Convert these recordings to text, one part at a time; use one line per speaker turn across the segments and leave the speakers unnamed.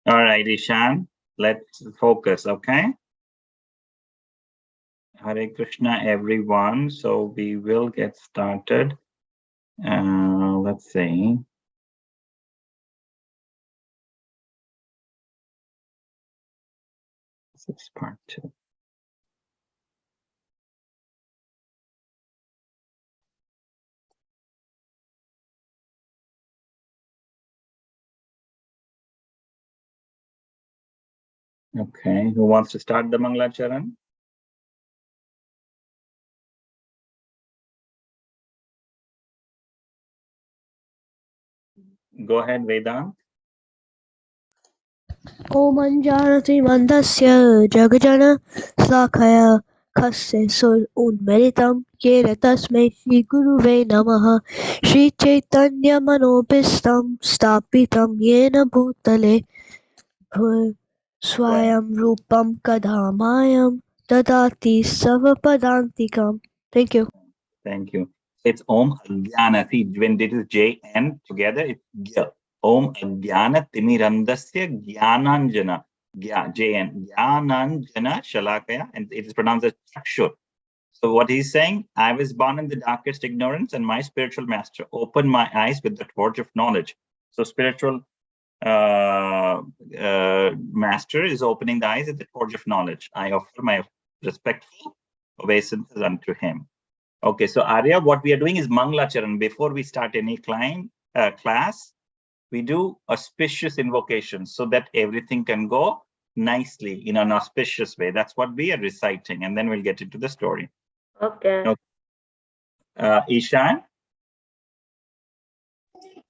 All right, Ishan, let's focus, okay? Hare Krishna, everyone. So we will get started. Let's see. This is part 2. Okay, who wants to start the Mangalacharan? Go ahead, Vedant.
Om Janati Mandasya Jagajana Slakaya Kase Sur Unmeritam Yera Tasme Shri Guruve Namaha Shri Chaitanya Manobhistam Stapitam Yena Bhutale Swayam Rupam Kadhamayam Dadati Savapadantikam. Thank you.
Thank you. It's Om Ajnana. See, when it is J-N together, it's Gya. Om Ajnana Timirandasya Jnananjana. J-N. Jnananjana Shalakaya. And it is pronounced as Chakshur. So what he's saying, I was born in the darkest ignorance and my spiritual master opened my eyes with the torch of knowledge. So spiritual master is opening the eyes with the torch of knowledge. I offer my respectful obeisances unto him. Okay, so Arya, what we are doing is Mangalacharan. Before we start any class, we do auspicious invocations so that everything can go nicely in an auspicious way. That's what we are reciting, and then we'll get into the story.
Okay.
Ishan?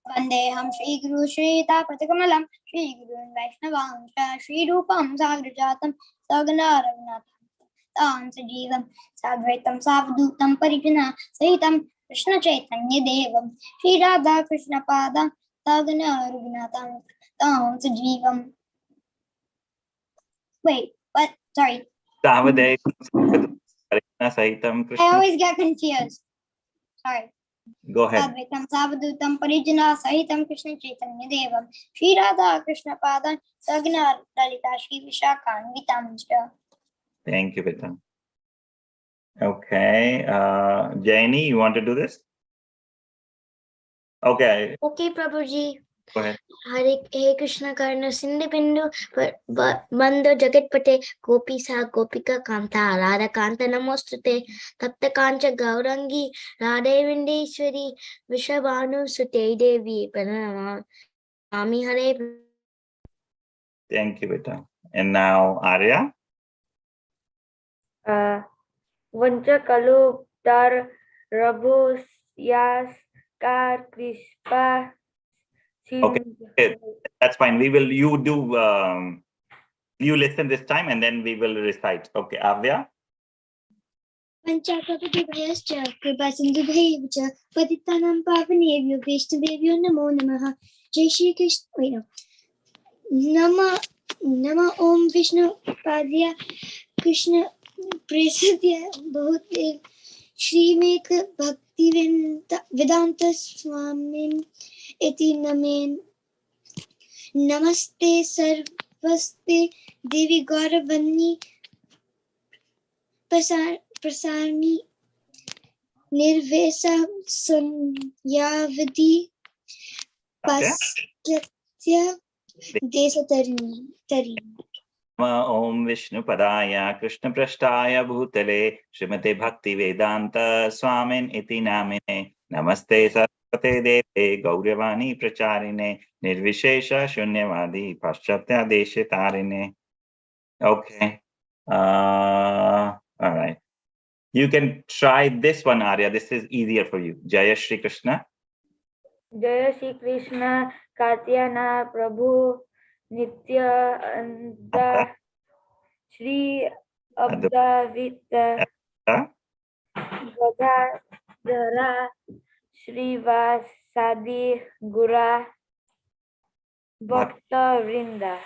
Vandeham Shri Guru Shri Tapatakalam Shri Guru Vaishnavam Shri Rupam Sagrajatam Sagana Raghunatham Tam Sajivam Sadvaitam Savdutam Parijana Sahitam Krishna Chaitanya Devam Shri Radha Krishna Padam Sagana Raghunatham Tam Sajivam. Wait, what? Sorry. I always get confused. Sorry.
Go ahead.
Sadvaitam Savadutam Parijana Sahitam Krishna Chaitanya Devam Shri Radha Krishna Padan Sagna Lalita Shri Vishakhan Vitamsha.
Thank you, Vita. Okay. Jaini, you want to do this? Okay.
Okay, Prabhuji.
Go ahead.
Hare Krishna Karna Sindhu Bindu Bando Jagatpate Gopi Sa Gopika Kanta Radha Kanta Namostute Tapta Kancha Gaurangi Radha Vindeshwari Vishabhanu Sute Devi Pranama Ami Hare.
Thank you, Vita. And now Arya.
Vancha Kalu Dar Rabus Yas Kar Krishpa.
Okay, that's fine. We will, you do, you listen this time and then we will recite. Okay, Avya?
Panchakapatibhyascha Kripasindhubhyavcha Patitanam Pavanevyo Vaishnavevyo Namo Namaha Jai Shri Krishna. Wait, no. Nama Om Vishnu Padya Krishna Presadya Bhute Shri Mek Bhakti Vedanta Swamin Iti Namen Namaste Sarvaste Devi Gauravani Prasarni Nirvesa Sunyavadi Paskatya Desatarini.
Om Vishnu Padaya Krishna Prashtaya Bhutale Srimate Bhakti Vedanta Swamin Iti Namine Namaste Sarvate Deve Gauravani Pracharine Nirvishesha Shunyavadi Paschatya Deshitarine. Okay. All right. You can try this one, Arya. This is easier for you. Jaya Shri Krishna.
Jaya Shri Krishna Katyana Prabhu Nitya Anda Shri Abdavita Gadadhara Shri Vasadi Gura Bhakta Vrinda.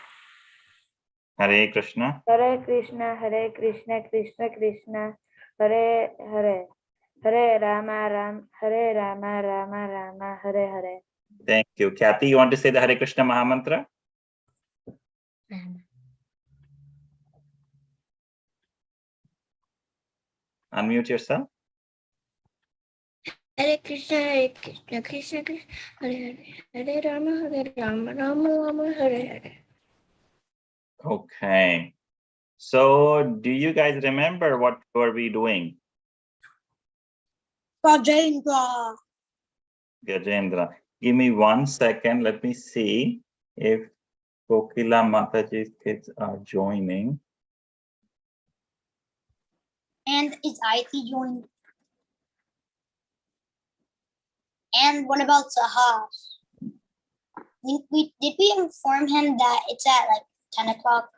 Hare Krishna.
Hare Krishna, Hare Krishna, Krishna Krishna, Hare Hare, Hare Rama, Hare Rama, Rama Rama, Hare Hare.
Thank you. Kathy, you want to say the Hare Krishna Mahamantra? Unmute yourself.
Hare Krishna, Krishna Krishna, Hare Hare, Hare Rama, Rama Rama, Hare Hare.
Okay. So do you guys remember what were we doing?
Gajendra.
Gajendra. Give me 1 second. Let me see if Kokila Mataji's kids are joining.
And is IT joined? And what about Sahas? Did we inform him that it's at like 10 o'clock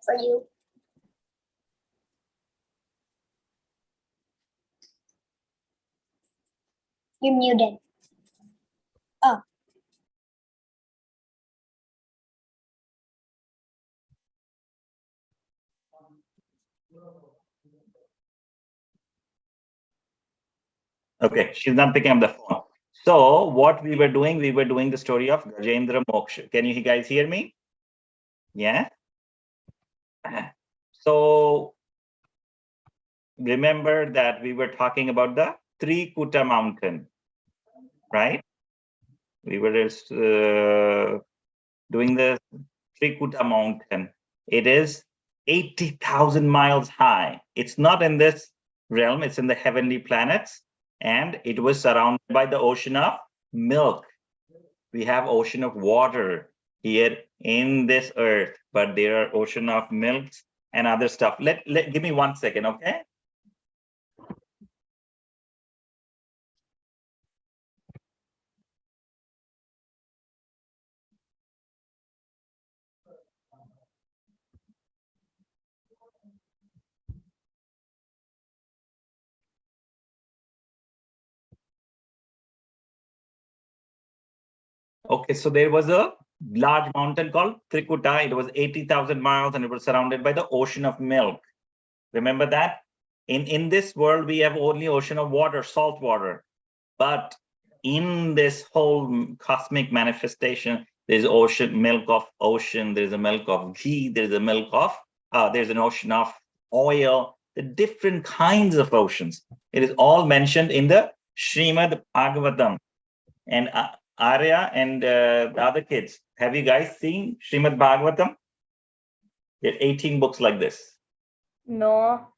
for you? You're muted. Oh.
Okay, she's not picking up the phone. So what we were doing the story of Gajendra Moksha. Can you guys hear me? Yeah. So remember that we were talking about the Trikuta mountain, right? We were doing the Trikuta mountain. It is 80,000 miles high. It's not in this realm, it's in the heavenly planets, and it was surrounded by the ocean of milk. We have ocean of water here in this earth, but there are ocean of milks and other stuff. Give me 1 second, okay? Okay, so there was a large mountain called Trikuta. It was 80,000 miles and it was surrounded by the ocean of milk. Remember that? In this world, we have only ocean of water, salt water. But in this whole cosmic manifestation, there's ocean, milk of ocean, there's a milk of ghee, there's a milk of, there's an ocean of oil, the different kinds of oceans. It is all mentioned in the Srimad Bhagavatam. And Arya and the other kids, have you guys seen Srimad Bhagavatam? There are 18 books like this.
No.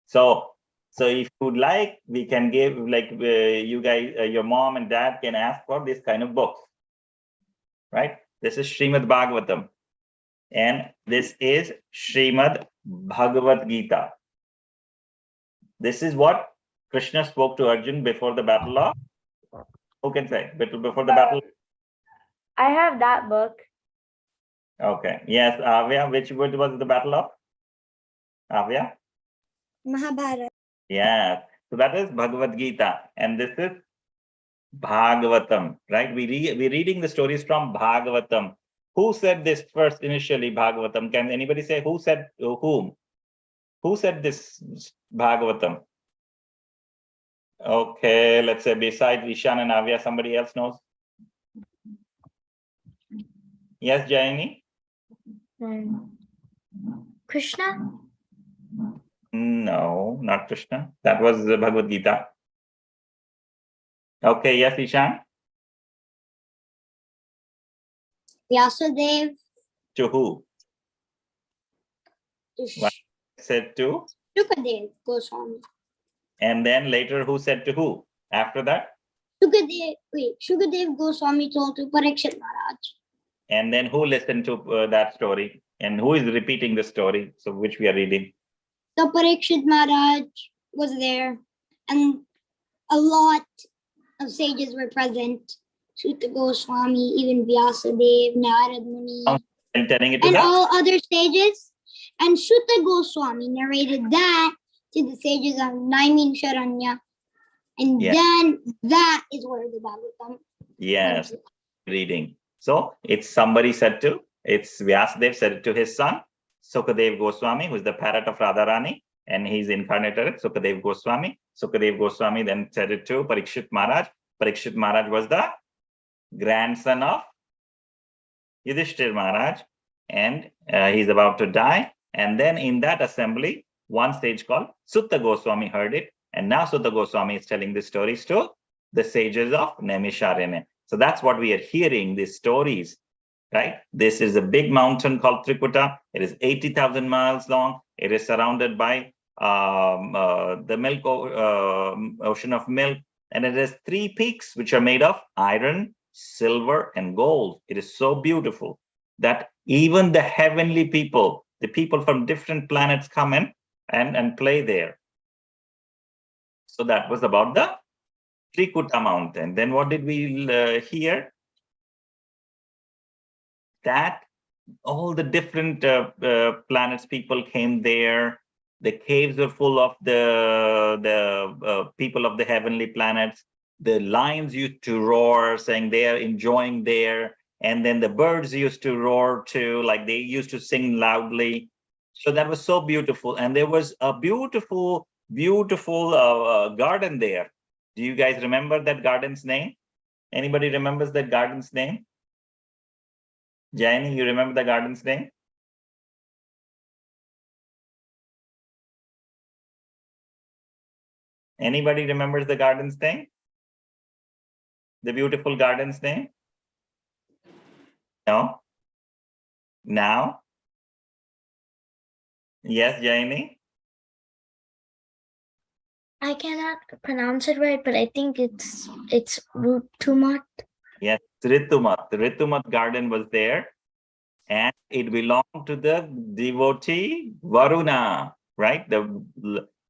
So if you would like, we can give, like, you guys, your mom and dad can ask for this kind of books, right? This is Srimad Bhagavatam, and this is Srimad Bhagavad Gita. This is what Krishna spoke to Arjun before the battle of, who can say, before the battle?
I have that book.
Okay, yes, Avya, which was the battle of? Avya?
Mahabharata.
Yeah, so that is Bhagavad Gita, and this is Bhagavatam, right? We're reading the stories from Bhagavatam. Who said this first initially, Bhagavatam? Can anybody say who said whom? Who said this Bhagavatam? Okay, let's say besides Ishan and Avya, somebody else knows? Yes, Jaini?
Krishna?
No, not Krishna. That was the Bhagavad Gita. Okay, yes, Ishan?
Vyasadev.
To who? What said to?
Sukadev Goswami.
And then later, who said to who? After that?
Sukadev Goswami told to Parikshit Maharaj.
And then who listened to that story? And who is repeating the story? So which we are reading?
So Parikshit Maharaj was there, and a lot of sages were present. Suta Goswami, even Vyasadev, Narad Muni,
And telling it to
and
them?
all other sages. And Suta Goswami narrated that to the sages of Naimin Sharanya. And then that is where the Bhagavatam.
Yes, reading. So it's somebody said to, it's Vyasadev said it to his son, Sukadev Goswami, who is the parrot of Radharani, and he's incarnated Sukadev Goswami. Sukadev Goswami then said it to Parikshit Maharaj. Parikshit Maharaj was the grandson of Yudhishthir Maharaj, and he's about to die. And then in that assembly, one sage called Sutta Goswami heard it, and now Sutta Goswami is telling the stories to the sages of Naimisharanya. So that's what we are hearing, these stories, right? This is a big mountain called Trikuta. It is 80,000 miles long. It is surrounded by the ocean of milk, and it has 3 peaks which are made of iron, silver, and gold. It is so beautiful that even the heavenly people, the people from different planets, come in and play there. So that was about the Trikuta mountain. Then what did we hear? That all the different planets, people came there. The caves were full of the people of the heavenly planets. The lions used to roar, saying they are enjoying there. And then the birds used to roar too, like they used to sing loudly. So that was so beautiful. And there was a beautiful, beautiful garden there. Do you guys remember that garden's name? Anybody remembers that garden's name? Jayani, you remember the garden's name? Anybody remembers the garden's name? The beautiful garden's name? No? Now? Yes, Jayani?
I cannot pronounce it right, but I think it's Rutumat.
Yes, Ritumat. The Ritumat garden was there, and it belonged to the devotee Varuna, right? The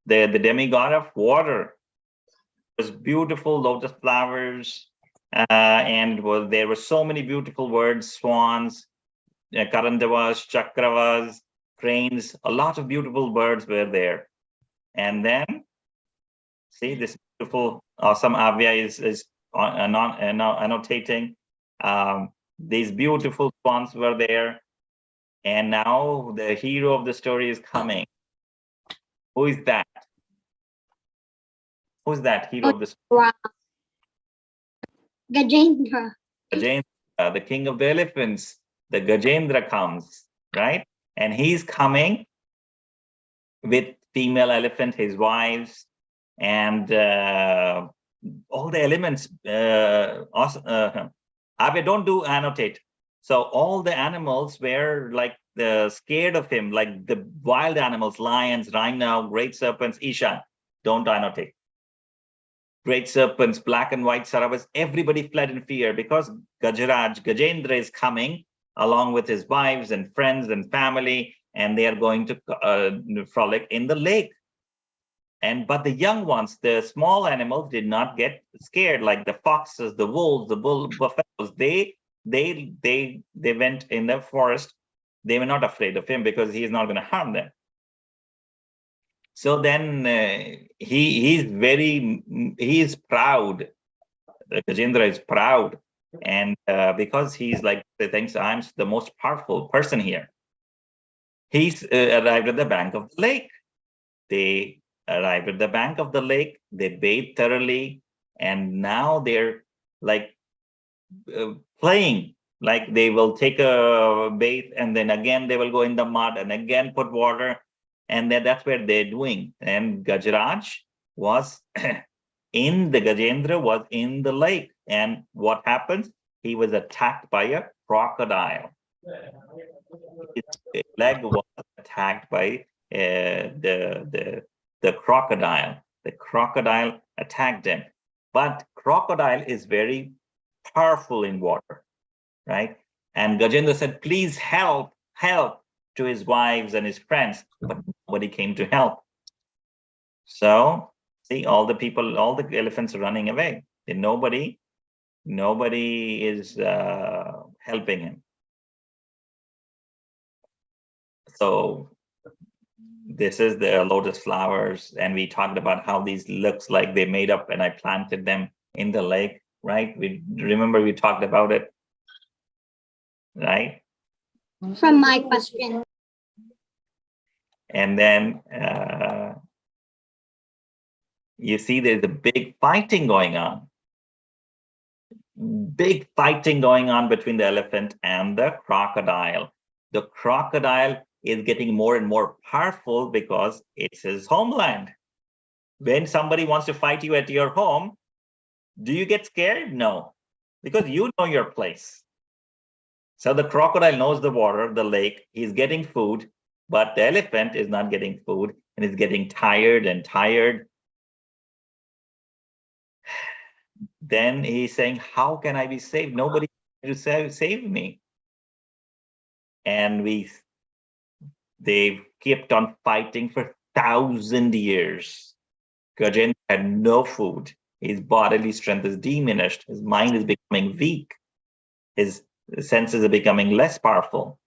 demigod of water. It was beautiful lotus flowers, and there were so many beautiful birds, swans, Karandavas, Chakravas, cranes, a lot of beautiful birds were there. And then, see this beautiful, awesome Avya is annotating. These beautiful swans were there. And now the hero of the story is coming. Who is that? Who's that hero of the story?
Wow. Gajendra.
Gajendra, the king of the elephants. The Gajendra comes, right? And he's coming with female elephant, his wives, and all the elements. Abhay, don't do annotate. So all the animals were like scared of him, like the wild animals, lions, rhino, great serpents. Ishan, don't annotate. Great serpents, black and white saravas, everybody fled in fear because Gajendra is coming along with his wives and friends and family, and they are going to frolic in the lake. But the young ones, the small animals, did not get scared, like the foxes, the wolves, the buffaloes. They went in the forest. They were not afraid of him because he is not going to harm them. So then he is proud. Gajendra is proud, and because he's like, he thinks I'm the most powerful person here. He's arrived at the bank of the lake. They arrived at the bank of the lake. They bathed thoroughly, and now they're like playing. Like they will take a bath, and then again they will go in the mud, and again put water. And then that's where they're doing. And Gajraj was Gajendra was in the lake. And what happens? He was attacked by a crocodile. His leg was attacked by the crocodile. The crocodile attacked him. But crocodile is very powerful in water, right? And Gajendra said, please help, help, to his wives and his friends, but nobody came to help. So see, all the people, all the elephants are running away. And nobody is helping him. So this is the lotus flowers, and we talked about how these looks like they made up, and I planted them in the lake, right? We remember we talked about it, right?
From my question.
And then you see there's a big fighting going on. Big fighting going on between the elephant and the crocodile. The crocodile is getting more and more powerful because it's his homeland. When somebody wants to fight you at your home, do you get scared? No, because you know your place. So the crocodile knows the water, the lake, he's getting food, but the elephant is not getting food and is getting tired and tired. Then he's saying, how can I be saved? Nobody to save me. And they kept on fighting for 1,000 years. Gajendra had no food. His bodily strength is diminished. His mind is becoming weak. His senses are becoming less powerful.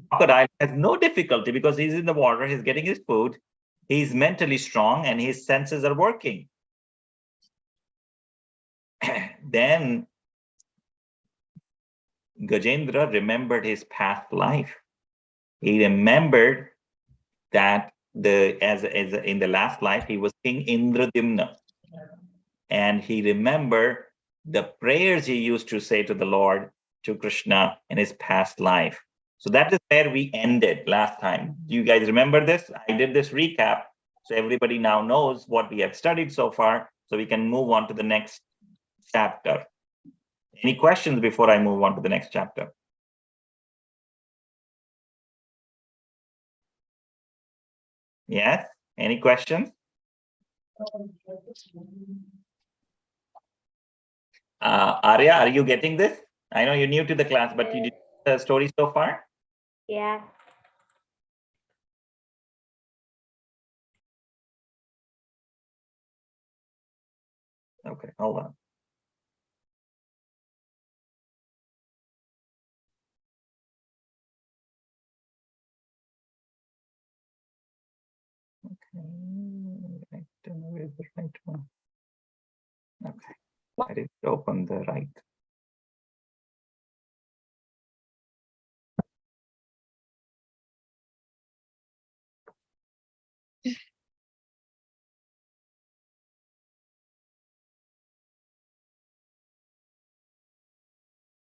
Crocodile has no difficulty because he's in the water, he's getting his food, he's mentally strong, and his senses are working. Then Gajendra remembered his past life. He remembered that in the last life he was King Indradyumna, and he remembered the prayers he used to say to the Lord, to Krishna, in his past life. So that is where we ended last time. Do you guys remember this? I did this recap, so everybody now knows what we have studied so far, so we can move on to the next chapter. Any questions before I move on to the next chapter? Yes? Any questions? Arya, are you getting this? I know you're new to the class, but you did the story so far?
Yeah.
Okay, hold on. Okay, I don't know where's the right one. Okay, I didn't open the right.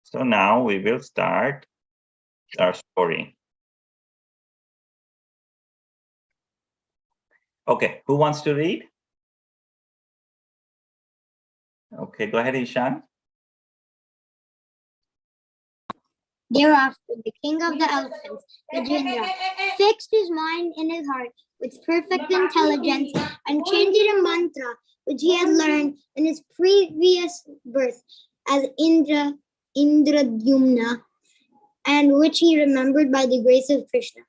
So now we will start our story. Okay, who wants to read? Okay, go ahead, Ishan.
Thereafter, the king of the elephants, Gajendra, fixed his mind in his heart with perfect intelligence and chanted a mantra which he had learned in his previous birth as Indradyumna, and which he remembered by the grace of Krishna.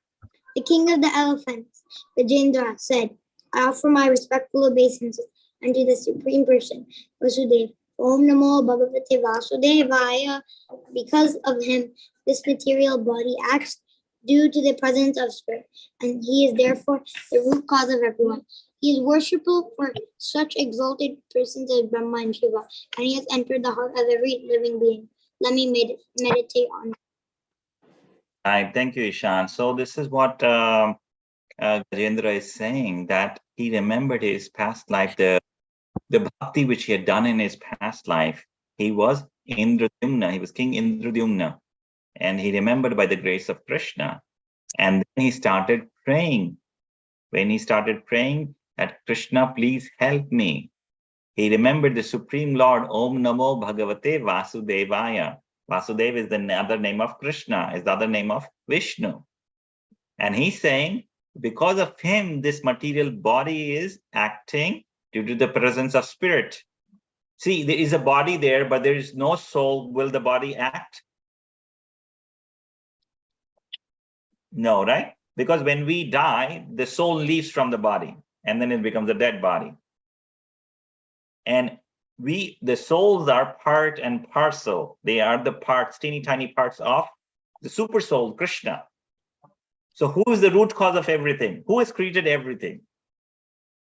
The king of the elephants, Gajendra, said, I offer my respectful obeisances unto the Supreme Person, Vasudeva. Om Namo Bhagavate Vasudevaya. Because of him, this material body acts due to the presence of spirit, and he is therefore the root cause of everyone. He is worshipful for such exalted persons as Brahma and Shiva, and he has entered the heart of every living being. Let me meditate on it.
All right, thank you, Ishan. So this is what Gajendra is saying, that he remembered his past life, the bhakti which he had done in his past life. He was Indradyumna, he was King Indradyumna, and he remembered by the grace of Krishna. And then he started praying. When he started praying that Krishna, please help me, he remembered the Supreme Lord, Om Namo Bhagavate Vasudevaya. Vasudev is the other name of Krishna, is the other name of Vishnu. And he's saying, because of him, this material body is acting due to the presence of spirit. See, there is a body there, but there is no soul. Will the body act? No, right? Because when we die, the soul leaves from the body, and then it becomes a dead body. And the souls are part and parcel. They are the parts, teeny tiny parts of the super soul, Krishna. So who is the root cause of everything? Who has created everything?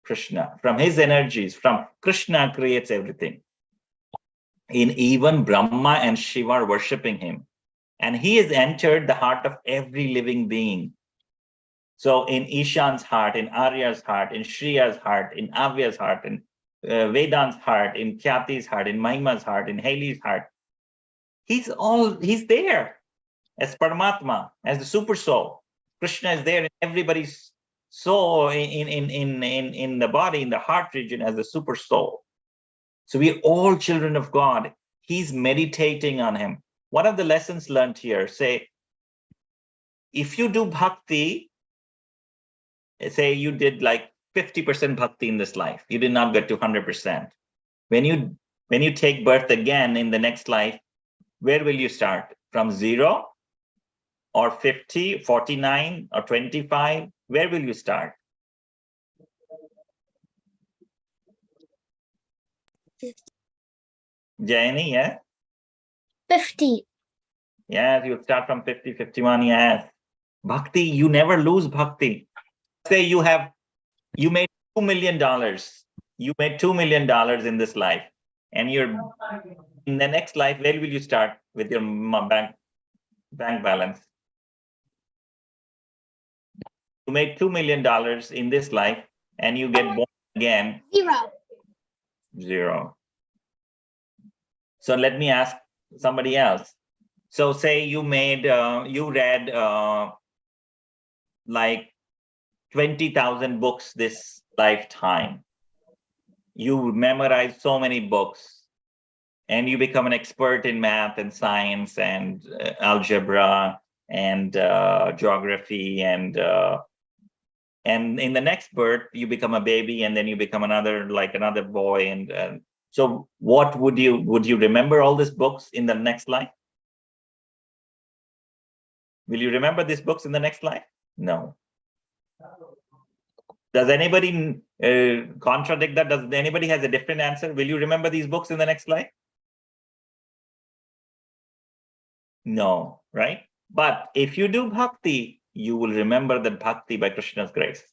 Krishna. From his energies, from Krishna creates everything. In even Brahma and Shiva are worshipping him. And he has entered the heart of every living being. So in Ishan's heart, in Arya's heart, in Shriya's heart, in Avya's heart, in Vedant's heart, in Khyati's heart, in Mahima's heart, in Haley's heart, he's there. as Paramatma, as the super soul. Krishna is there in everybody's soul, in the body, in the heart region, as the super soul. So we're all children of God. He's meditating on him. One of the lessons learned here, say, if you do bhakti, say you did like 50% bhakti in this life, you did not get to 100%. When you take birth again in the next life, where will you start? From 0 or 50, 49 or 25? Where will you start?
50.
Jayani, yeah?
50.
Yes, you start from 50, 51, yes. Bhakti, you never lose bhakti. Say you made $2 million. You made $2 million in this life. And you're in the next life, where will you start with your bank balance? You made $2 million in this life and you get born again.
0.
0. So let me ask somebody else. So say you read like 20,000 books this lifetime. You memorize so many books and you become an expert in math and science and algebra and geography, and in the next birth you become a baby, and then you become another boy, and so what would you remember all these books in the next life? Will you remember these books in the next life? No. Does anybody contradict that? Does anybody has a different answer? Will you remember these books in the next life? No, right? But if you do bhakti, you will remember that bhakti by Krishna's grace.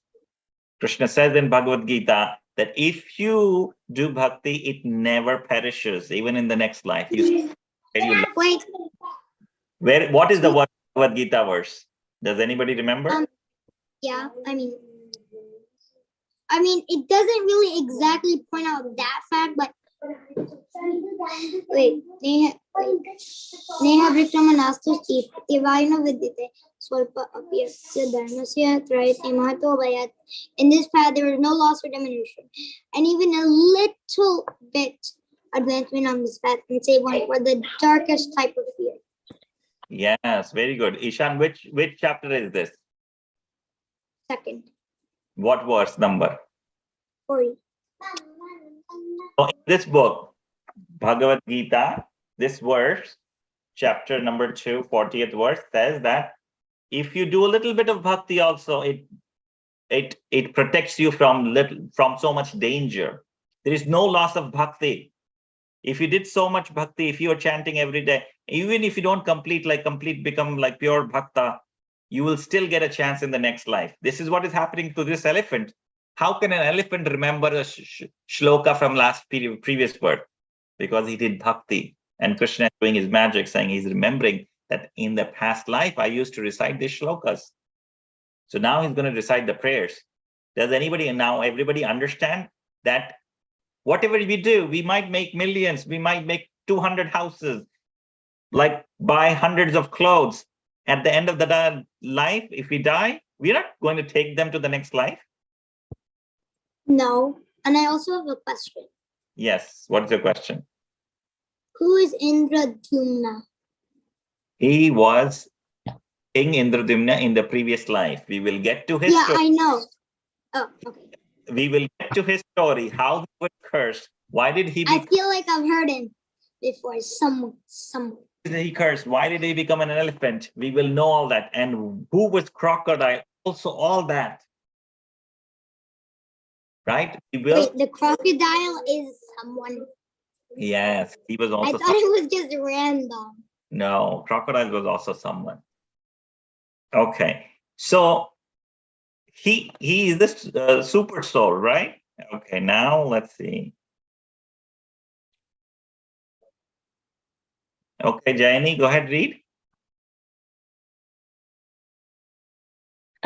Krishna says in Bhagavad Gita that if you do bhakti, it never perishes, even in the next life.
Wait.
What is the word Bhagavad Gita verse? Does anybody remember?
Yeah, I mean, it doesn't really exactly point out that fact, but wait, Neha Vikramanastus Ivayana Vidyate Swalpa Apyasya Dharmasya Trayate Mahato Vayat. In this path, there is no loss or diminution, and even a little bit advancement on this path can save one for the darkest type of fear.
Yes, very good. Ishan, which chapter is this?
Second.
What verse number?
40.
So in this book, Bhagavad Gita, this verse, chapter number 2, 40th verse, says that if you do a little bit of bhakti also, it protects you from so much danger. There is no loss of bhakti. If you did so much bhakti, if you are chanting every day, even if you don't become like pure bhakta, you will still get a chance in the next life. This is what is happening to this elephant. How can an elephant remember a shloka from previous birth? Because he did bhakti, and Krishna is doing his magic, saying he's remembering that in the past life I used to recite these shlokas. So now he's going to recite the prayers. Does everybody understand that whatever we do, we might make millions, we might make 200 houses, like buy hundreds of clothes. At the end of the life, if we die, we're not going to take them to the next life.
No. And I also have a question.
Yes. What's your question?
Who is Indradyumna?
He was King Indradyumna in the previous life. We will get to his story.
I know. Oh, okay.
We will get to his story, how he was cursed. Why did he
I feel like I've heard him before. Someone.
He cursed? Why did he become an elephant? We will know all that. And who was crocodile? Also all that. Right?
Wait, the crocodile is someone.
Yes, he was also.
I thought it was just random.
No, crocodile was also someone. Okay, so he is this super soul, right? Okay, now let's see. Okay, Jayani, go ahead, read.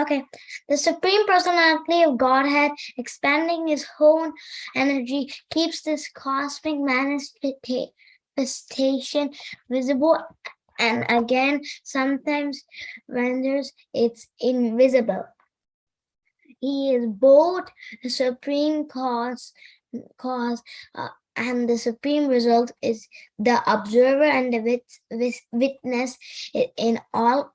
Okay, the Supreme Personality of Godhead, expanding his own energy, keeps this cosmic manifestation visible And again, sometimes renders it's invisible. He is both the supreme cause and the supreme result is the observer and the witness in all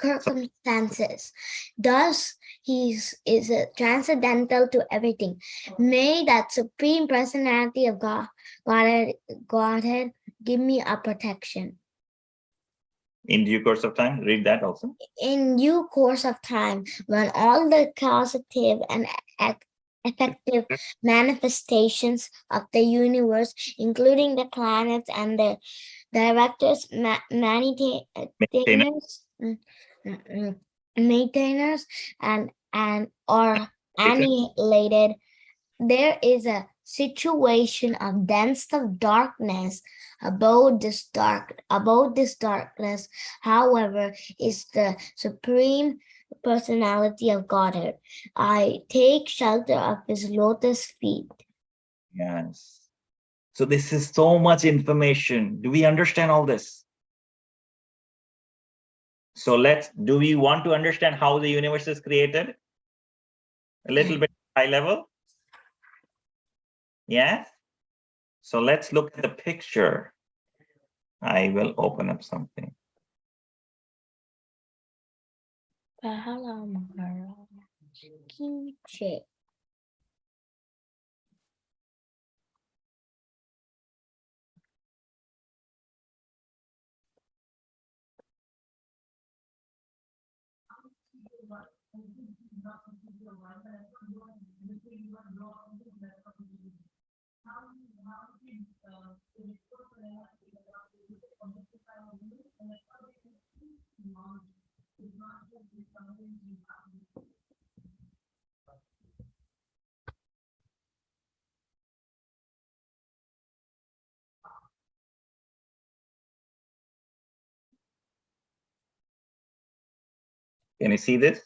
circumstances. Thus, he is transcendental to everything. May that supreme personality of Godhead give me a protection.
In due course of time, read that also.
In due course of time, when all the causative and effective manifestations of the universe, including the planets and the directors, maintainers, and or annihilated, there is a situation of dense of darkness about this darkness, however, is the supreme personality of Godhead. I take shelter of his lotus feet.
Yes. So this is so much information. Do we understand all this? So do we want to understand how the universe is created? A little bit high level? Yes? So let's look at the picture. I will open up something. Can you see this?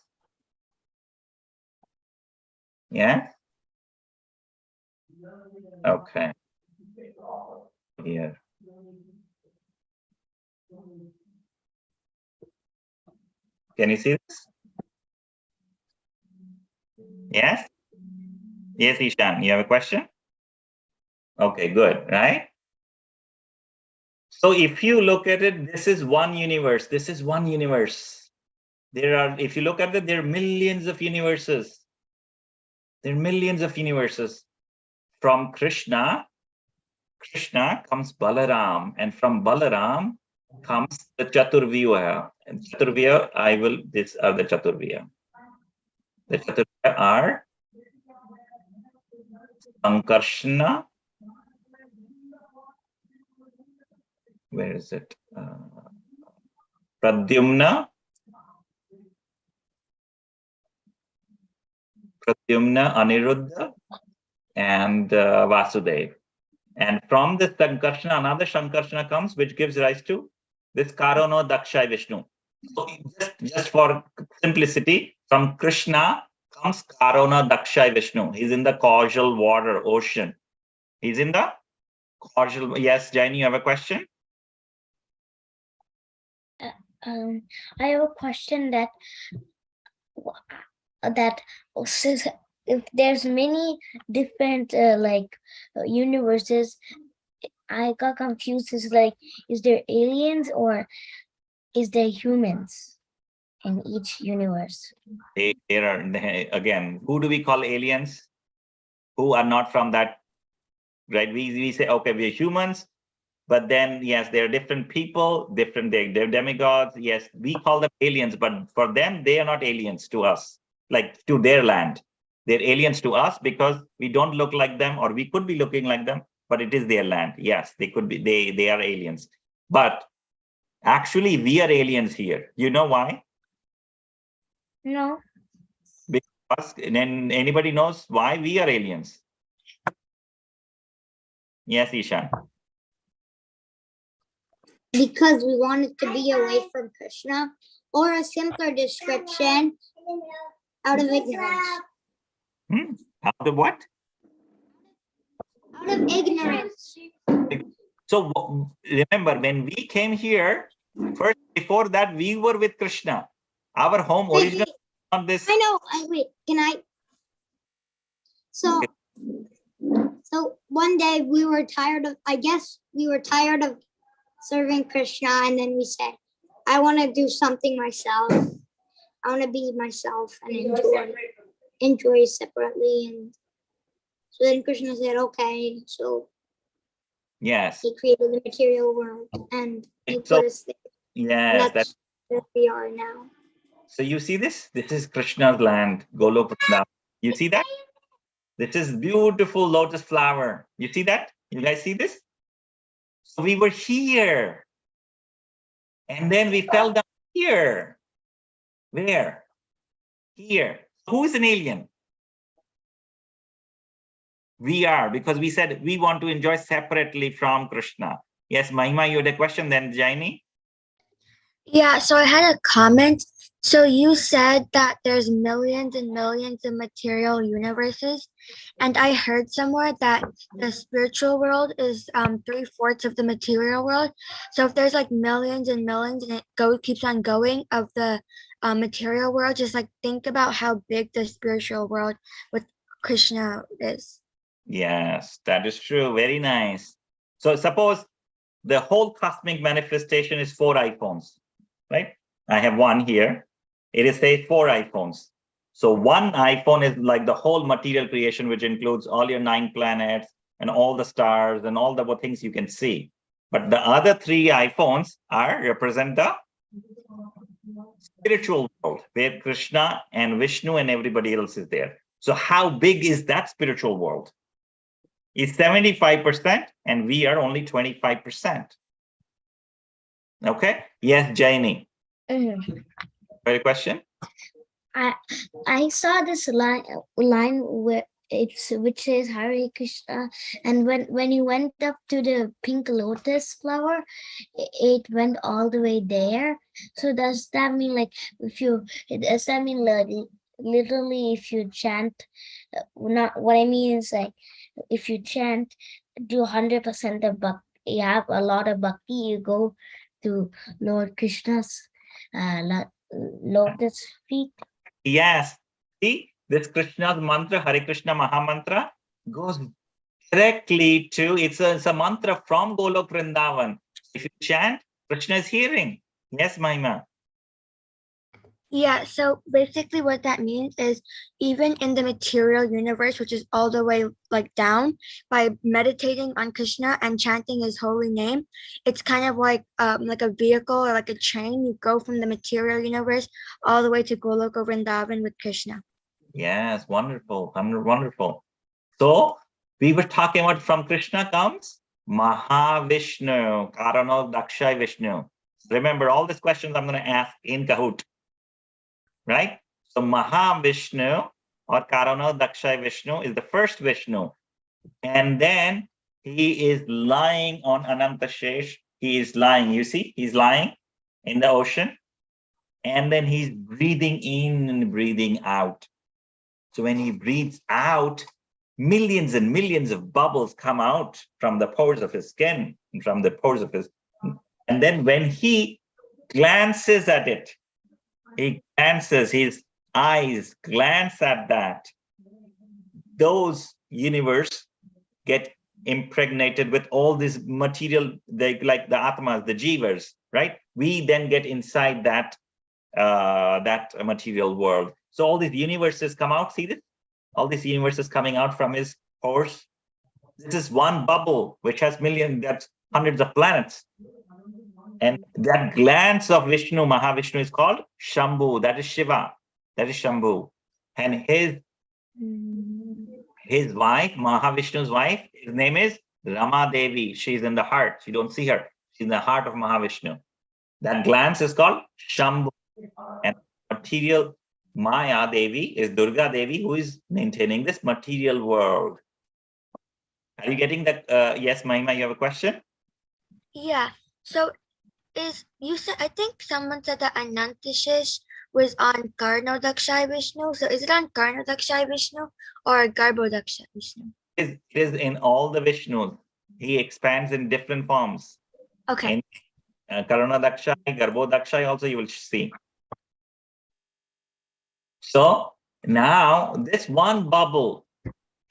Yeah? Okay. Here. Can you see this? Yes? Yes, Ishan, you have a question? Okay, good, right? So if you look at it, this is one universe. This is one universe. If you look at it, there are millions of universes. There are millions of universes. From Krishna comes Balaram, and from Balaram comes the Chaturvyuha. And Chaturvyuha, these are the Chaturvyuha. The Chaturvyuha are Sankarshana. Where is it? Pradyumna, Aniruddha, and Vasudev. And from this Sankarshana, another Sankarshana comes, which gives rise to this Karano Daksha Vishnu. So just for simplicity, from Krishna comes Karana Daksha Vishnu. He's in the causal water, ocean. He's in the causal. Yes, Jaini, you have a question?
I have a question that if there's many different universes, I got confused. Is there aliens or is there humans in each universe?
There are, again, who do we call aliens? Who are not from that, right? We say, okay, we're humans, but then, yes, there are different people, they're demigods. Yes, we call them aliens, but for them, they are not aliens to us, like to their land. They're aliens to us because we don't look like them, or we could be looking like them, but it is their land. Yes, they could be, they are aliens. But actually, we are aliens here. You know why?
No.
Because anybody knows why we are aliens? Yes, Ishan.
Because we wanted to be away from Krishna, or a simpler description, out of ignorance.
Out of what?
Out of ignorance.
So remember, when we came here, First, before that, we were with Krishna. Our home
Wait,
originally on this.
I know. Wait, can I? So, so one day we were tired of, I guess we were tired of serving Krishna, and then we said, I want to do something myself. I want to be myself and enjoy separately. And so then Krishna said, okay. So
Yes.
he created the material world and he
So,
put us there. And
yes,
that's where we are now.
so you see this? This is Krishna's land, Golok Vrindavan. You see that? This is beautiful lotus flower. You see that? You guys see this? So we were here. And then we fell down here. Where? Here. Who is an alien? We are, because we said we want to enjoy separately from Krishna. Yes, Mahima, you had a question then, Jaini?
Yeah, so I had a comment. So you said that there's millions and millions of material universes, and I heard somewhere that the spiritual world is 3/4 of the material world. So if there's like millions and millions and it keeps on going of the material world, just like think about how big the spiritual world with Krishna is.
Yes, that is true. Very nice. So suppose the whole cosmic manifestation is 4 iPhones, right? I have one here. It is say 4 iPhones. So one iPhone is like the whole material creation, which includes all your 9 planets and all the stars and all the things you can see. But the other 3 iPhones represent the spiritual world, where Krishna and Vishnu and everybody else is there. So how big is that spiritual world? It's 75% and we are only 25%. Okay. Yes, Jaini. Very question.
I saw this line where which says Hare Krishna, and when you went up to the pink lotus flower, it went all the way there. So does that mean does that mean literally if you chant, not what I mean is like if you chant, do 100% of bhakti, you have a lot of bhakti, you go to Lord Krishna's lotus feet.
Yes. See, this Krishna's mantra, Hare Krishna Mahamantra, goes directly to, it's a mantra from Golok Vrindavan. If you chant, Krishna is hearing. Yes, Mahima.
Yeah, so basically what that means is even in the material universe, which is all the way like down, by meditating on Krishna and chanting his holy name, it's kind of like a vehicle or like a train. You go from the material universe all the way to Goloka Vrindavan with Krishna.
Yes, wonderful, wonderful. So we were talking about from Krishna comes Mahavishnu, Karano Dakshai Vishnu. Remember all these questions I'm going to ask in Kahoot. Right? So Mahavishnu or Karano Dakshai Vishnu is the first Vishnu. And then he is lying on Anantashesh. He is lying, you see, he's lying in the ocean. And then he's breathing in and breathing out. So when he breathes out, millions and millions of bubbles come out from the pores of his skin, and from the pores of his. And then when he glances at it, his eyes glance at that, those universe get impregnated with all this material, like the atmas, the jivas, right? We then get inside that material world. So all these universes come out, see this? All these universes coming out from his pores. This is one bubble, which has that's hundreds of planets. And that glance of Vishnu, Mahavishnu, is called Shambhu. That is Shiva. That is Shambhu. And his wife, Mahavishnu's wife, his name is Rama Devi. She's in the heart. You don't see her. She's in the heart of Mahavishnu. That glance is called Shambhu. And material Maya Devi is Durga Devi, who is maintaining this material world. Are you getting that? Yes, Mahima, you have a question?
Yeah. So I think someone said that Anantashesh was on Karno Dakshai Vishnu. So is it on Karno Dakshai Vishnu or Garbo Dakshai Vishnu?
It is in all the Vishnus. He expands in different forms.
Okay.
Karuna Dakshai, Garbho Dakshai also you will see. So now this one bubble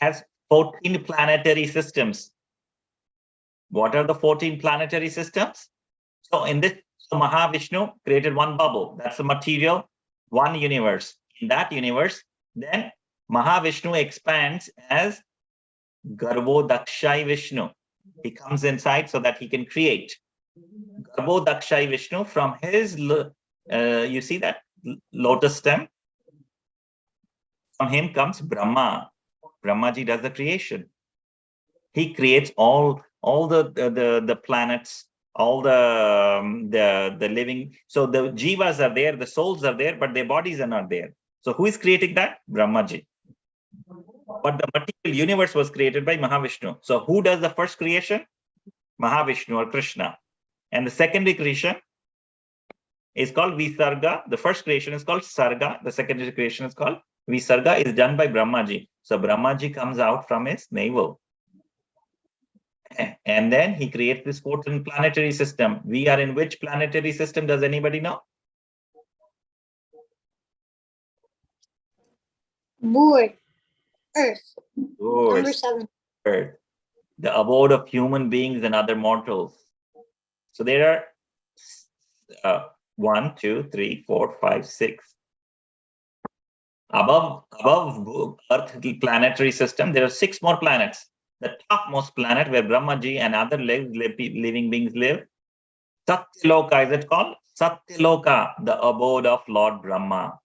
has 14 planetary systems. What are the 14 planetary systems? So in this, so Mahavishnu created one bubble. That's the material, one universe. In that universe, then Mahavishnu expands as Garbho Dakshai Vishnu. He comes inside so that he can create. Garbho Dakshai Vishnu, from his, you see that lotus stem? From him comes Brahma. Brahmaji does the creation. He creates all the planets, all the living. So the jivas are there, the souls are there, but their bodies are not there. So who is creating that? Brahmaji. But the material universe was created by Mahavishnu. So who does the first creation? Mahavishnu or Krishna. And the secondary creation is called Visarga. The first creation is called Sarga. The secondary creation is called Visarga, is done by Brahmaji. So Brahmaji comes out from his navel. And then he creates this 14 planetary system. We are in which planetary system? Does anybody know?
Board. Earth. Number 7.
Earth. The abode of human beings and other mortals. So there are 1, 2, 3, 4, 5, 6. Above Earth, the planetary system, there are 6 more planets. The topmost planet where Brahmaji and other living beings live, Satyaloka, is it called? Satyaloka, the abode of Lord Brahma.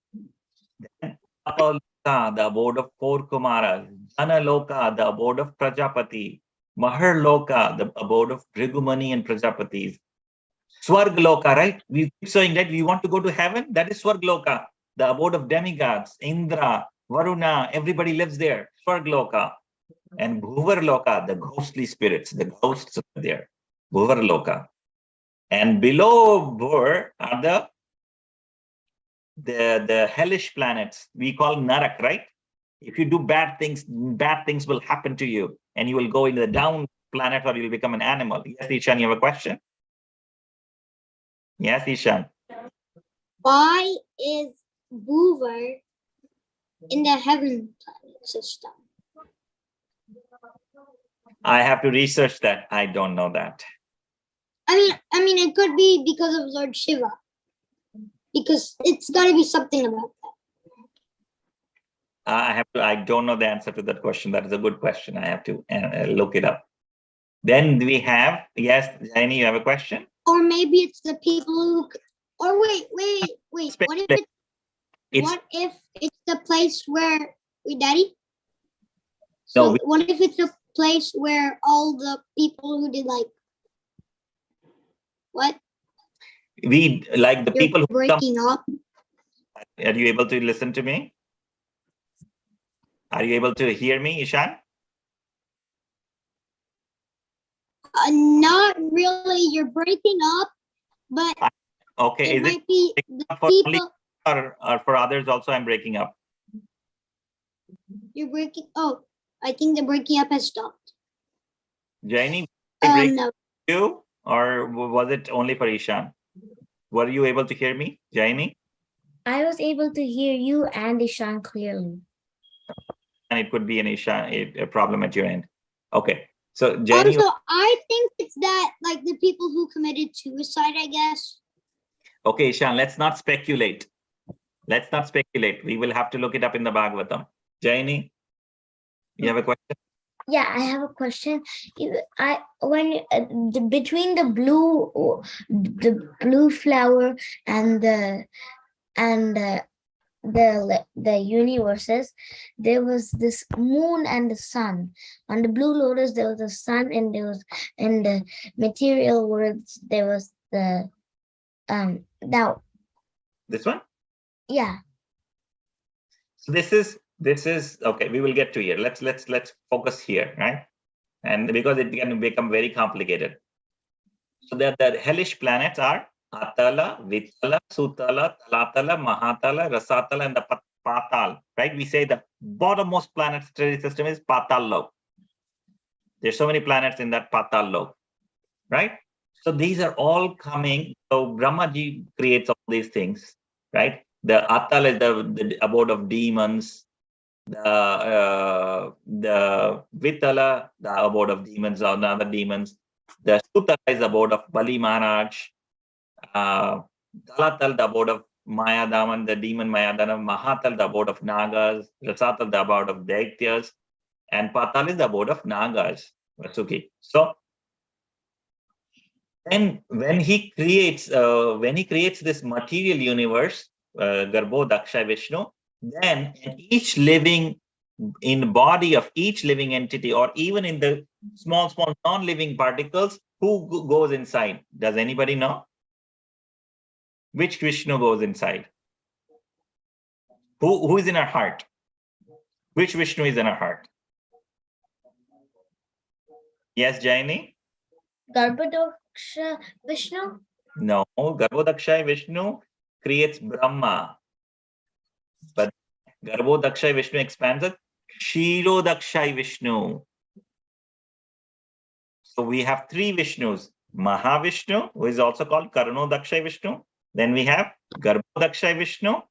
Then Tapaloka, the abode of 4 Kumaras. Janaloka, the abode of Prajapati. Maharloka, the abode of Bhrigumani and Prajapatis. Swargloka, right? We keep saying that we want to go to heaven. That is Swargloka, the abode of demigods. Indra, Varuna, everybody lives there. Swargloka. And Bhuvarloka, the ghostly spirits, the ghosts are there. Bhuvarloka. And below Bhur are the hellish planets we call Narak, right? If you do bad things will happen to you, and you will go into the down planet or you will become an animal. Yes, Ishan, you have a question? Yes, Ishan.
Why is Bhuvar in the heaven planet system?
I have to research that. I don't know that.
I mean, it could be because of Lord Shiva. Because it's got to be something about that.
I don't know the answer to that question. That is a good question. I have to look it up. Then we have, yes, Jaini, you have a question?
Or maybe it's the people who, or wait. What if it's the place where, wait, Daddy? So
No,
what if it's a place where all the people who did like, what?
we like the
You're
people who
breaking up.
Are you able to listen to me? Are you able to hear me, Ishan?
Not really. You're breaking up, but
okay.
it might be the
for
people.
Or for others also? I'm breaking up.
You're breaking. Oh, I think the breaking up has stopped.
Jaini,
No.
you, or was it only for Ishan? Were you able to hear me, Jaini?
I was able to hear you and Ishan clearly.
And it could be an Ishan, a problem at your end. Okay. So Jaini.
Also, I think it's that like the people who committed suicide, I guess.
Okay, Ishan, let's not speculate. Let's not speculate. We will have to look it up in the Bhagavatam. Jaini, you have a question?
Yeah, I have a question. Between the blue flower and the universes, there was this moon and the sun. On the blue lotus there was the sun, and there was, in the material worlds there was the now.
This one?
Yeah.
So this is okay. We will get to here. Let's focus here, right? And because it can become very complicated. So the hellish planets are Atala, Vitala, Sutala, Talatala, Mahatala, Rasatala, and the Patal. Right? We say the bottommost planetary system is Patal Lok. There's so many planets in that Patal Lok, right? So these are all coming. So Brahmaji creates all these things, right? The Atal is the abode of demons. The Vitala, the abode of demons or other demons. The Sutala is the abode of Bali Maharaj. Dalatal, the abode of Mayadaman, the demon Mayadaman. Mahatal, the abode of Nagas. Rasatal, the abode of Daityas. And Patal is the abode of Nagas. Vasuki. So and when he creates this material universe, Garbho Daksha Vishnu, then in each living in body of each living entity, or even in the small non-living particles, who goes inside? Does anybody know? Which Vishnu goes inside? Who is in our heart? Which Vishnu is in our heart? Yes, Jaini?
Garbhodaksha Vishnu?
No, Garbhodaksha Vishnu creates Brahma. But Garbhodaksha Vishnu expands it. Kshirodaksha Vishnu. So we have three Vishnus. Mahavishnu, who is also called Karanodaksha Vishnu. Then we have Garbhodaksha Vishnu,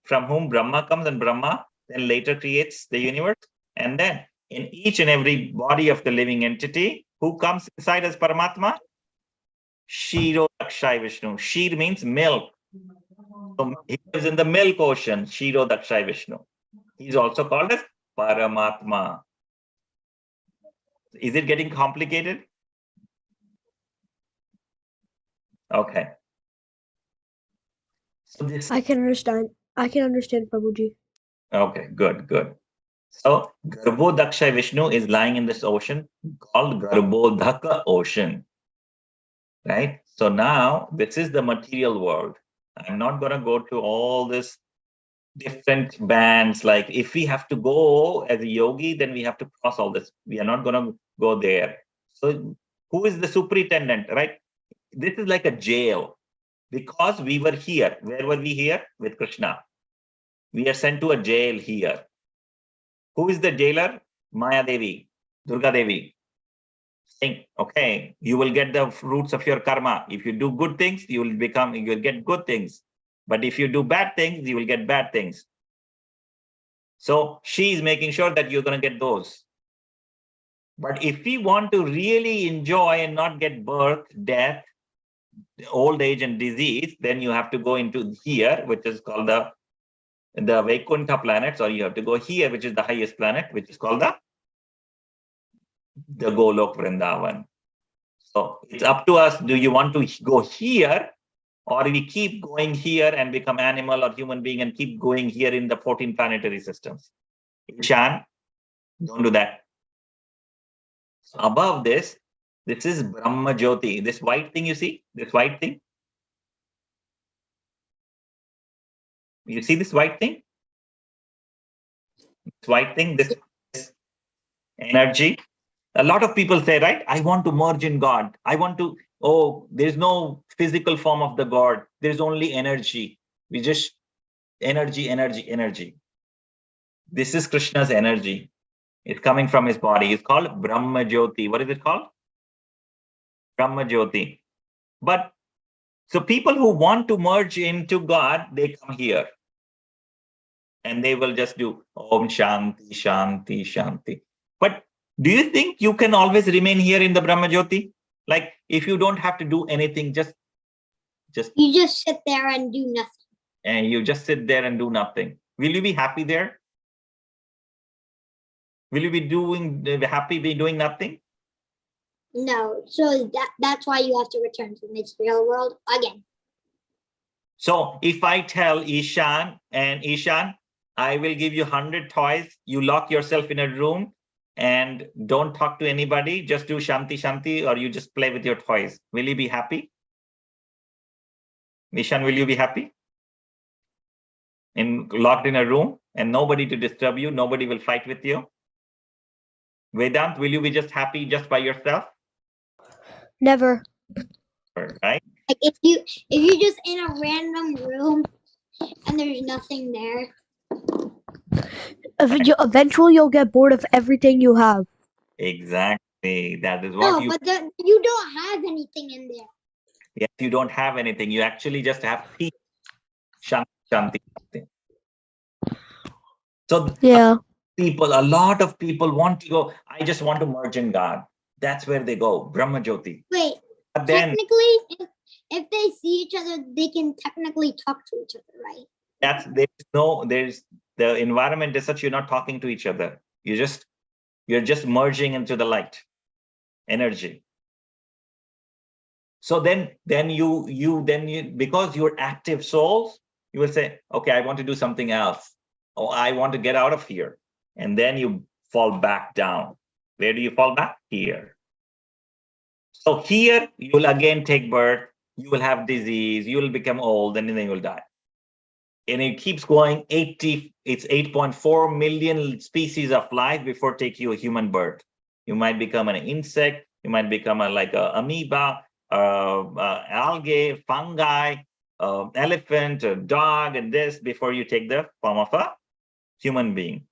from whom Brahma comes, and Brahma then later creates the universe. And then in each and every body of the living entity, who comes inside as Paramatma? Kshirodaksha Vishnu. Shir means milk. So he lives in the milk ocean, Kshirodaksha Vishnu. He's also called as Paramatma. Is it getting complicated? Okay. So this.
I can understand. Prabhuji.
Okay, good. So Garbhodaksha Vishnu is lying in this ocean called Garbhodaka Ocean. Right? So now this is the material world. I'm not going to go to all this different bands. Like if we have to go as a yogi, then we have to cross all this. We are not going to go there. So who is the superintendent, right? This is like a jail, because we were here. Where were we here? With Krishna. We are sent to a jail here. Who is the jailer? Maya Devi, Durga Devi. Saying, okay, you will get the fruits of your karma. If you do good things, you will get good things. But if you do bad things, you will get bad things. So she is making sure that you're going to get those. But if we want to really enjoy and not get birth, death, old age, and disease, then you have to go into here, which is called the Vaikuntha planets, or you have to go here, which is the highest planet, which is called the Golok Vrindavan. So it's up to us. Do you want to go here, or we keep going here and become animal or human being and keep going here in the 14 planetary systems? Ishan, don't do that. So above this is Brahma Jyoti. This white thing you see, this white thing. You see this white thing? This white thing, this energy. A lot of people say, right, I want to merge in God. I want to, there's no physical form of the God. There's only energy. We just, energy. This is Krishna's energy. It's coming from his body. It's called Brahma Jyoti. What is it called? Brahma Jyoti. But, so people who want to merge into God, they come here. And they will just do Om Shanti, Shanti, Shanti. But do you think you can always remain here in the Brahma Jyoti? Like if you don't have to do anything, just
you just sit there and do nothing.
And you just sit there and do nothing. Will you be happy there? Will you be happy doing nothing?
No. So that's why you have to return to the material world again.
So if I tell Ishan, I will give you 100 toys. You lock yourself in a room and don't talk to anybody. Just do Shanti Shanti, or you just play with your toys. Will you be happy? Ishan, will you be happy? Locked in a room and nobody to disturb you. Nobody will fight with you. Vedant, will you be just happy just by yourself?
Never.
Right?
Like if you're just in a random room and there's nothing there.
Eventually, you'll get bored of everything you have.
Exactly. That is what
No,
you.
but you don't have anything in there.
Yes, you don't have anything. You actually just have peace. Shanti, shanti, shanti. So
Yeah.
a lot of people want to go. I just want to merge in God. That's where they go. Brahma Jyoti.
Wait,
But then
technically, if they see each other, they can technically talk to each other, right?
there's the environment is such you're not talking to each other. You're just merging into the light energy. So then you because you're active souls, you will say, okay, I want to do something else. Oh, I want to get out of here. And then you fall back down. Where do you fall back? Here. So here you will again take birth, you will have disease, you will become old, and then you will die. And it keeps going. It's 8.4 million species of life before take you a human birth. You might become an insect, you might become like a amoeba, algae, fungi, elephant, a dog, and this before you take the form of a human being.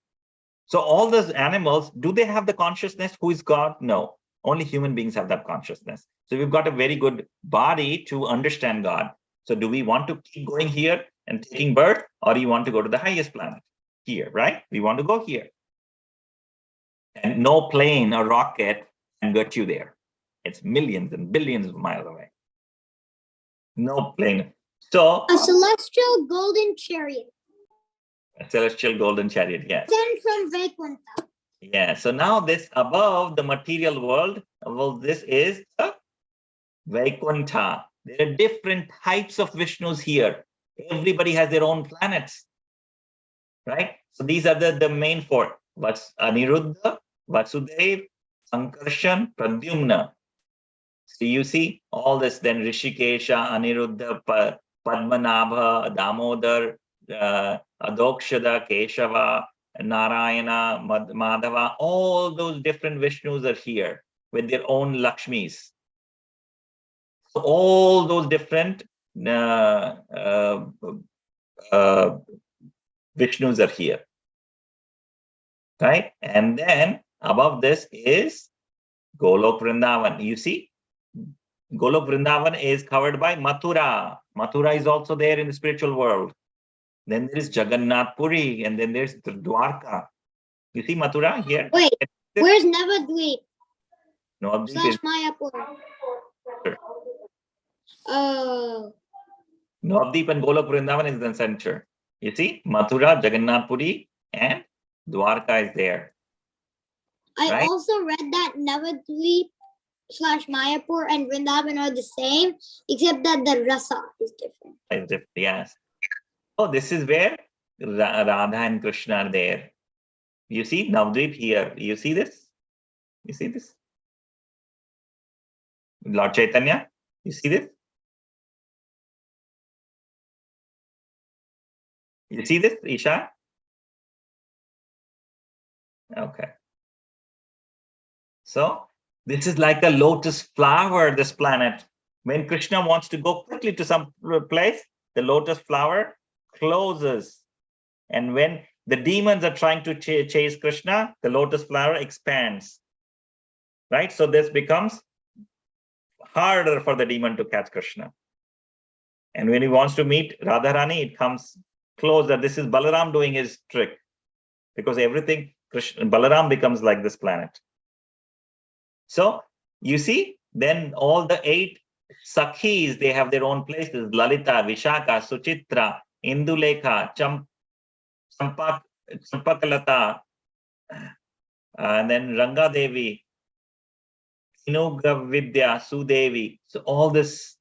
So all those animals, do they have the consciousness? Who is God? No. Only human beings have that consciousness. So we've got a very good body to understand God. So do we want to keep going here and taking birth, or do you want to go to the highest planet? Here, right? We want to go here. And no plane or rocket can get you there. It's millions and billions of miles away. No plane. So
A celestial golden chariot.
a celestial golden chariot, yes.
Sent from Vaikuntha.
Yeah, so now this above the material world, well, this is the Vaikuntha. There are different types of Vishnus here. Everybody has their own planets, right? So these are the main four. Aniruddha, Vasudev, Sankarshan, Pradyumna. So you see all this, then Rishikesha, Aniruddha, Padmanabha, Damodar, Adokshada, Keshava, Narayana, Madhava, all those different Vishnus are here with their own Lakshmis. So all those different Vishnus are here, right? And then above this is Golok Vrindavan. You see, Golok Vrindavan is covered by Mathura. Mathura is also there in the spiritual world. Then there is Jagannath Puri, and then there's Dwarka. You see Mathura here?
Wait, where's Navadvip?
Navadvip
Slash
is
Mayapur.
Navadvip and Golok Vrindavan is the center. You see, Mathura, Jagannath Puri, and Dwarka is there.
I
Right?
also read that Navadvip slash Mayapur and Vrindavan are the same, except that the rasa is different.
Yes. Oh, this is where Radha and Krishna are there. You see Navadvip here. You see this? You see this? Lord Chaitanya, you see this? You see this, Isha? Okay. So this is like a lotus flower, this planet. When Krishna wants to go quickly to some place, the lotus flower closes. And when the demons are trying to chase Krishna, the lotus flower expands. Right? So this becomes harder for the demon to catch Krishna. And when he wants to meet Radharani, it comes closer. This is Balaram doing his trick, because everything, Balaram becomes like this planet. So you see, then all the 8 Sakhis, they have their own places: Lalita, Vishaka, Suchitra, Indulekha, Champakalata, and then Ranga Devi, Vidya, Sudevi. So all this,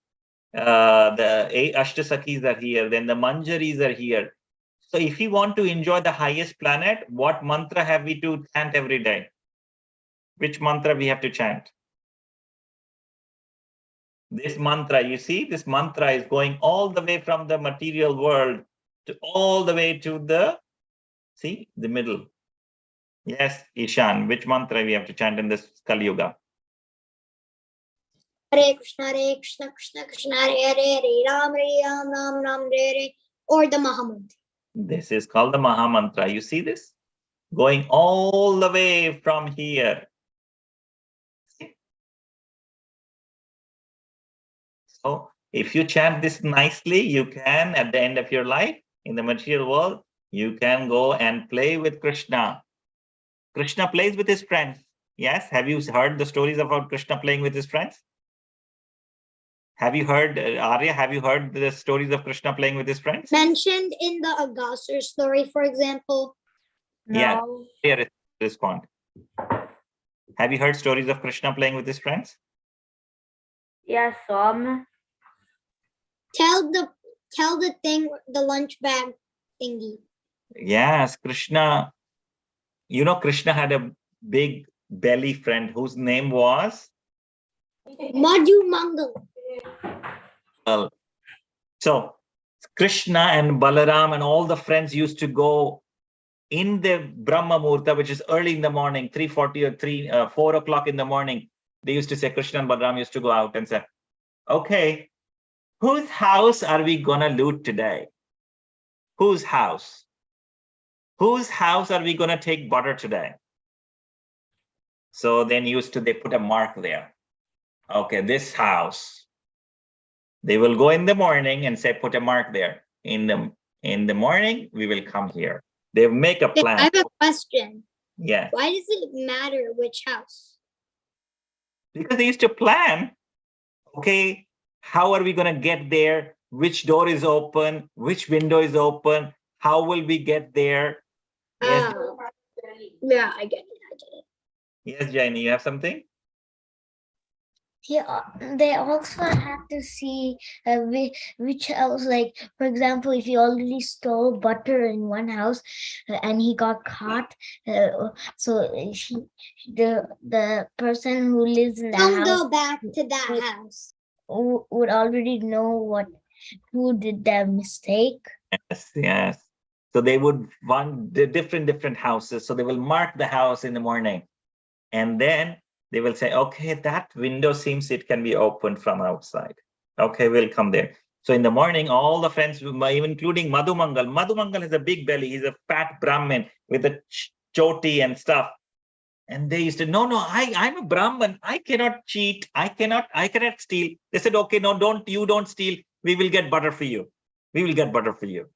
the 8 Ashtasakhis are here, then the Manjaris are here. So if you want to enjoy the highest planet, what mantra have we to chant every day? Which mantra we have to chant? This mantra, you see, this mantra is going all the way from the material world to all the way to the, see, the middle. Yes, Ishan, which mantra we have to chant in this Kali Yuga?
Hare Krishna, Krishna Krishna, Hare Hare, Ram Ram, Ram Hare, or the Mahamantra.
This is called the Mahamantra. You see this? Going all the way from here So if you chant this nicely, you can, at the end of your life, in the material world, you can go and play with Krishna. Krishna plays with his friends. Yes, have you heard the stories about Krishna playing with his friends? Have you heard, Arya, have you heard the stories of Krishna playing with his friends?
Mentioned in the Agasar story, for example.
Yeah.
No.
Arya, respond. Have you heard stories of Krishna playing with his friends?
Yeah, some.
Tell the thing, the lunch bag thingy.
Yes, Krishna. You know, Krishna had a big belly friend whose name was?
Madhu Mangal.
Well, so Krishna and Balaram and all the friends used to go in the Brahma Murta, which is early in the morning, 3:40 or 4 o'clock in the morning. They used to say, Krishna and Balaram used to go out and say, okay, whose house are we gonna loot today? Whose house? Whose house are we gonna take butter today? So then they put a mark there. Okay, this house. They will go in the morning and say, put a mark there. In the morning, we will come here. They make a plan.
I have a question.
Yeah.
Why does it matter which house?
Because they used to plan, okay, how are we going to get there? Which door is open? Which window is open? How will we get there? Yes,
Yeah, I get it.
yes, Jaini, you have something?
Yeah, they also have to see which house, like for example, if he already stole butter in one house and he got caught, so the person who lives in that
Don't
house
go back to that house.
would already know who did that mistake.
Yes, yes. So they would want the different houses. So they will mark the house in the morning. And then they will say, okay, that window seems it can be opened from outside. Okay, we'll come there. So in the morning, all the friends, including Madhu Mangal. Madhu Mangal has a big belly. He's a fat Brahmin with a choti and stuff. And they used to, no, I'm a Brahman. I cannot cheat. I cannot steal. They said, okay, no, you don't steal. We will get butter for you. We will get butter for you.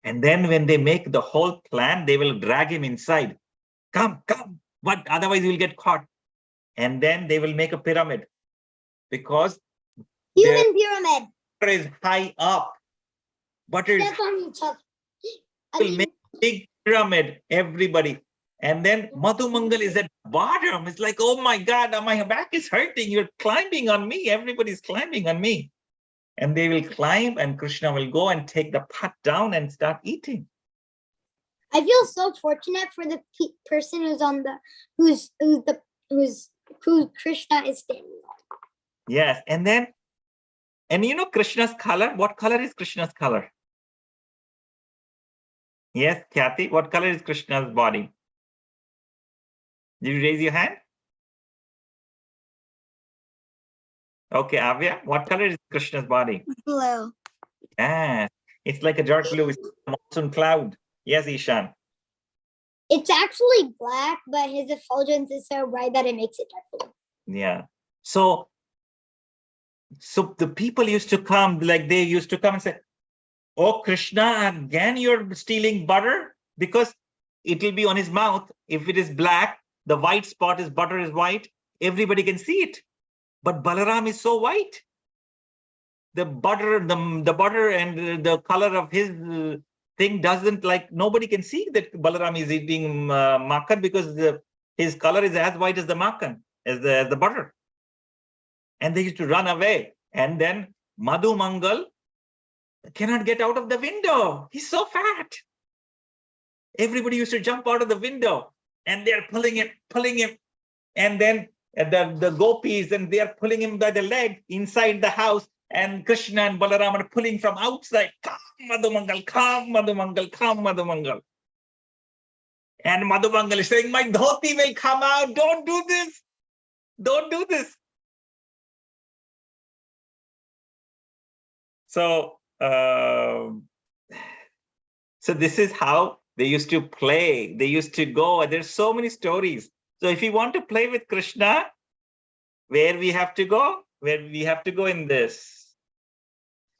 And then when they make the whole plan, they will drag him inside. Come. But otherwise you'll get caught. And then they will make a pyramid because
Human pyramid.
butter is high up. Butter is
Step on each other.
will make a big pyramid, everybody. And then Madhu Mangal is at bottom. It's like, oh my God, my back is hurting. You're climbing on me. Everybody's climbing on me. And they will climb and Krishna will go and take the pot down and start eating.
I feel so fortunate for the person who's on the who Krishna is standing on.
Yes, and you know Krishna's color. What color is Krishna's color? Yes, Kathy. What color is Krishna's body? Did you raise your hand? Okay, Avya. What color is Krishna's body?
Blue.
Yes, it's like a dark blue. It's a monsoon cloud. Yes, Ishan.
It's actually black, but his effulgence is so bright that it makes it dark blue.
Yeah. So the people used to come, like they used to come and say, oh, Krishna, again, you're stealing butter? Because it will be on his mouth. If it is black, the white spot is butter is white. Everybody can see it. But Balaram is so white. The butter and the color of his thing doesn't, like, nobody can see that Balaram is eating makan because his color is as white as the makan, as the butter. And they used to run away. And then Madhu Mangal cannot get out of the window. He's so fat. Everybody used to jump out of the window and they're pulling him. And then the gopis, and they're pulling him by the leg inside the house. And Krishna and Balaram are pulling from outside. Come, Madhu Mangal, come, Madhu Mangal, come, Madhu Mangal. And Madhu Mangal is saying, my dhoti will come out. Don't do this. Don't do this. So, so this is how they used to play. They used to go. There's so many stories. So if you want to play with Krishna, where we have to go? where we have to go in this.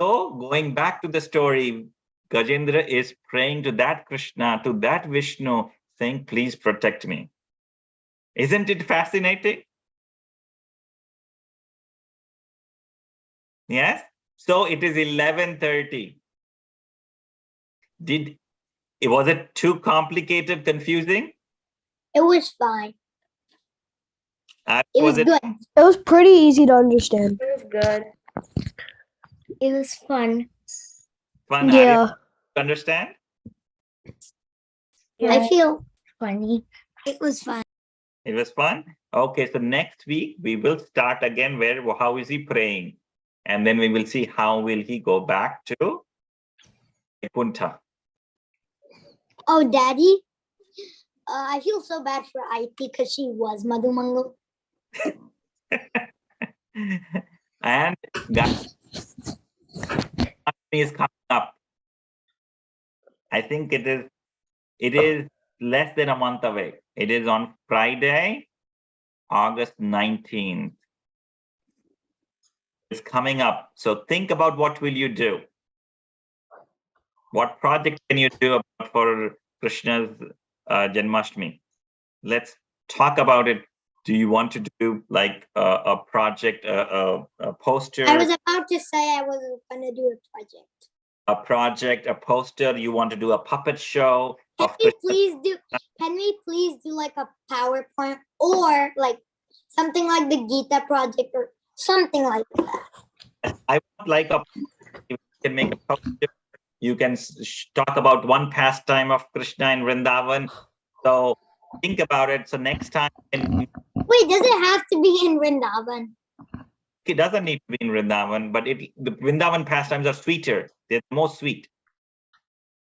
So going back to the story, Gajendra is praying to that Krishna, to that Vishnu, saying, please protect me. Isn't it fascinating? Yes. So it is 11:30. Was it too complicated, confusing?
It was fine. It was
it
good.
It was pretty easy to understand.
It was good.
It was fun.
fun? Arya,
Yeah.
you understand?
I feel funny. It was fun.
It was fun. Okay, so next week we will start again. How is he praying? And then we will see how will he go back to Punta.
Oh, Daddy, I feel so bad for IT because she was Madhumangal.
And guys, is coming up. I think it is less than a month away. It is on Friday, August 19th. It's coming up. So think about what will you do? What project can you do for Krishna's Janmashtami? Let's talk about it. Do you want to do like a project, a poster?
I was about to say I wasn't going to do a project.
A project, a poster. You want to do a puppet show?
Can we please do like a PowerPoint or like something like the Gita project or something like that?
I would like you can make a poster. You can talk about one pastime of Krishna in Vrindavan. So think about it. So next time.
Wait, does it have to be in Vrindavan?
It doesn't need to be in Vrindavan, but the Vrindavan pastimes are sweeter. They're more sweet.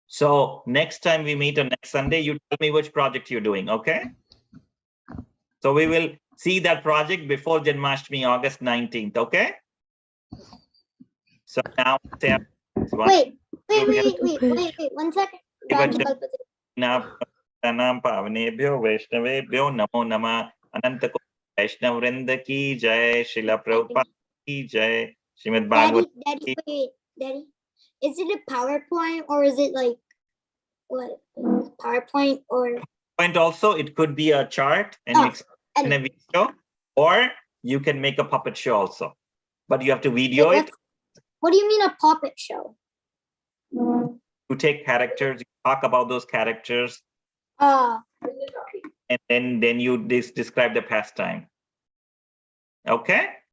So next time we meet on next Sunday, you tell me which project you're doing, okay? So we will see that project before Janmashtami, August 19th, okay? So now,
Wait, 1 second.
पावनेभ्यो वैष्णवेभ्यो नमो नमः अनंत वैष्णव वृंद की जय शिला प्रभुपाद की जय Shrimad Bhagavat
Daddy, is it a PowerPoint or is it like what? PowerPoint or
point also it could be a chart and in a video, or you can make a puppet show also, but you have to video it.
What do you mean a puppet show?
You take characters, you talk about those characters, and then you describe the pastime. Okay.